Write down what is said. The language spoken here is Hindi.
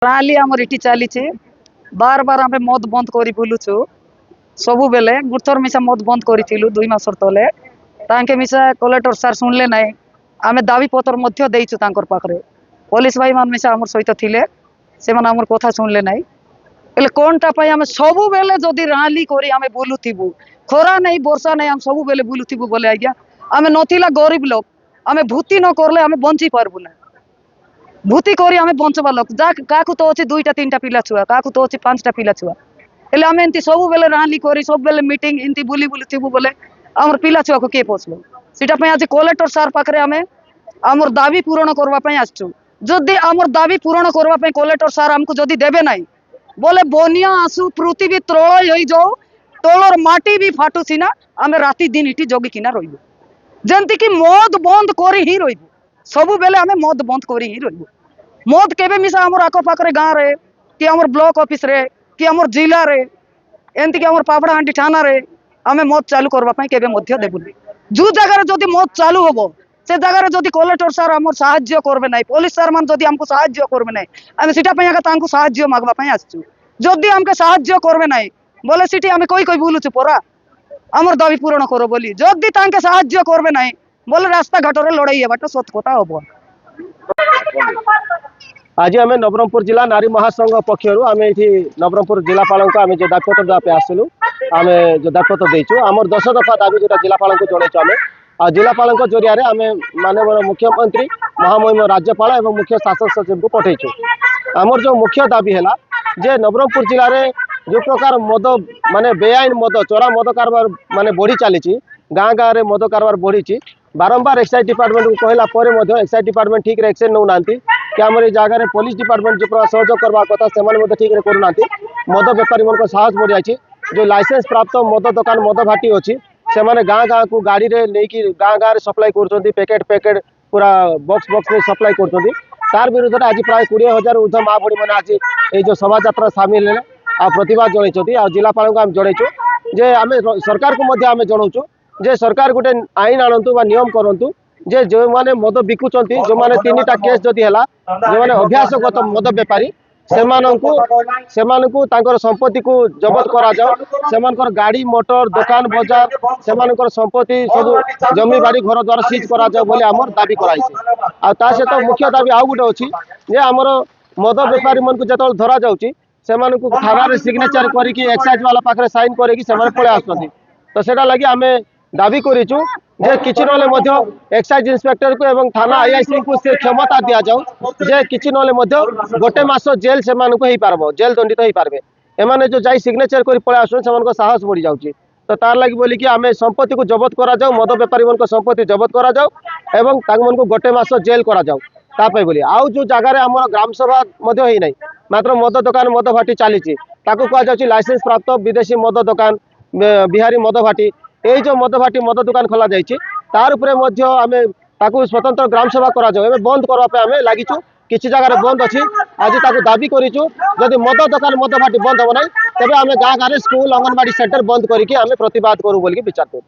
राली आमर इटी चली बार बार आम मद बंद कर बुलुचु सबु बेले गुथर मिसा मद बंद करूँ 2 मास तले तांके मिसा कलेक्टर सार शुणिले ना आम दाबी पत्र देचु पाखे पुलिस भाई मान मिसा आम सहित थिले से आम कथा शुणिले ना कौनटा आम सबु बेले जदि राली करी आम बुलुबू खरा नहीं वर्षा नहीं आम सबु बेले बुलुबू बोले आज्ञा आम नथिला गरीब लोक आम भूति न करले आम बंची पारबू ना भूति करी आम बंचवा लोक क्या तो अच्छे 2टा 3टा पिला छुआ क्या तो अच्छे 5टा पिला छुआ हेल्ले आम एमती सब बेले राली करी सब बेले मीटिंग एमती बुली बुली थी बोले आम पिला छुआ को किए पोसलो सीटापी आज कलेक्टर सार पाखे आम आम दाबी पूरण करने आसचु जदि आम दाबी पूरण करने कलेक्टर सार आमको जदि देवे ना बोले बनिया आसू पृथ्वी त्रय हो जाओ तलर माटी भी फाटू सीना आम राति दिन इटी जगिकिना रही जमती कि मद बंद कर ही रही सबु बेले आम मद बंद कर ही रही मद केबे मिसा आम आखपाखे गाँव रे कि आम ब्लॉक ऑफिस रे कि आम जिला रे एमती कि आम पापड़ाहांडी थाना रे आम मद चालू करने केबे देबुनी जो जगार जदि मद चालू हम से जगार जदि कलेक्टर सार आम साहाय्य करबे ना पुलिस सार मान जदि आमको साहाय्य करबे ना आम सीटा साहाय्य मागवा आसचु जदि आमके साहाय्य करबे ना बोले सीटी आम कई बुलुचु परा आमर दाबी पूरण करो बोली जदि तांके साहाय्य करबे ना बोले रास्ता घाट रे लड़ाई बाट सत कथा हम आज आम नवरंगपुर जिला नारी महासंघ पक्षर आम ये नवरंगपुर जिलापाल को आम जो दाबीपत्र देवाई आसलु आम जो दाबीपत्र देचु आम 10 दफा दाबी जो जिलापाल को जनईचु आम आ जिलापाल जरिया आम माननीय मुख्यमंत्री महामहिम राज्यपाल और मुख्य शासन सचिव को पठेचु आमर जो मुख्य दाबी है जे नवरंगपुर जिले में जो प्रकार मद माने बेआईन मद चोरा मद कारबार माने बढ़ी चली गाँ गाँव में मद कारबार बढ़ी बारंबार एक्साइज डिपार्टमेंट को कहला एक्साइज डिपार्टमेंट ठीक एक्शन नौ ना कि आम जगह पुलिस डिपार्टमेंट जो सहयोग करवा कथा से ठीक करूना मद बेपारी मन साहस बढ़ जाए जो लाइसेंस प्राप्त मद दुकान मद भाटी अच्छी से गाँ गाँ को गाड़ी रे लेकिन गाँ गाँव में सप्लाई कर पैकेट पैकेट पूरा बक्स बक्स में सप्लाई कर तार विरुद्ध में आज प्राय 20,000 ऊर्ध माँ भड़ी मैंने आज ये शोभा यात्रा सामिल है आ प्रतिवाद जनई आ जिलापाल को आम जनईचु जे आम सरकार को आम जनाऊँ जे सरकार गोटे आईन आणतु बा नियम करंतु जे जो माने मद बिकुचंती जो माने 3टा केस जदि हला जो माने अभ्यासगत मद बेपारी सेमानकु तांकर संपत्ति को जबत करा जाओ सेमानकर गाड़ी मोटर दुकान बाजार सेमानकर संपत्ति सब जमी बाड़ी घर द्वार सीज करा जाओ बोले हमर दाबी कराइছে आ ता से तो मुख्य दाबी आउ गुटे अछि जे हमर मद बेपारी मन को जतल धरा जाउची सेमानकु थाना रे सिग्नेचर करी कि एक्साइज वाला पाखरे साइन करे कि सेमान पळे आसथि तो सेटा लागि आमे दाबी करूँ जे किसी ना एक्साइज इंस्पेक्टर को एवं थाना आईआईसी को से क्षमता दि जाऊ जे किसी ना गोटे मास जेल से जेल दंडित हो पारे एमाने जो जाई सिग्नेचर कर पळे आसुन से साहस बढ़ी जाऊँगी तो तार लगी बोली कि आम संपत्ति को जबत करा जाऊ मद बेपारी मन संपत्ति जबत करा जाऊ एवं तांको को गोटे मास जेल करा जाऊ तापे बोली आउ जो जगह आम ग्राम सभा होना मात्र मद दुकान मद भाटी चली कहुई लाइसेंस प्राप्त विदेशी मद दुकान बिहारी मद भाटी ये जो मद भाटी मद दुकान खोल जाइए तार उपरे आमे ताकू स्वतंत्र ग्राम सभा करा जाओ बंद करने आम लगिचु किसी जगह बंद अच्छी आज ताकू दाबी करूँ जदि मद दुकान मद भाटी बंद हम ना तेज आम गाँव गाँव स्कूल अंगनवाड़ी सेंटर बंद करके आम प्रतिवाद करूँ बोल विचार करूँ।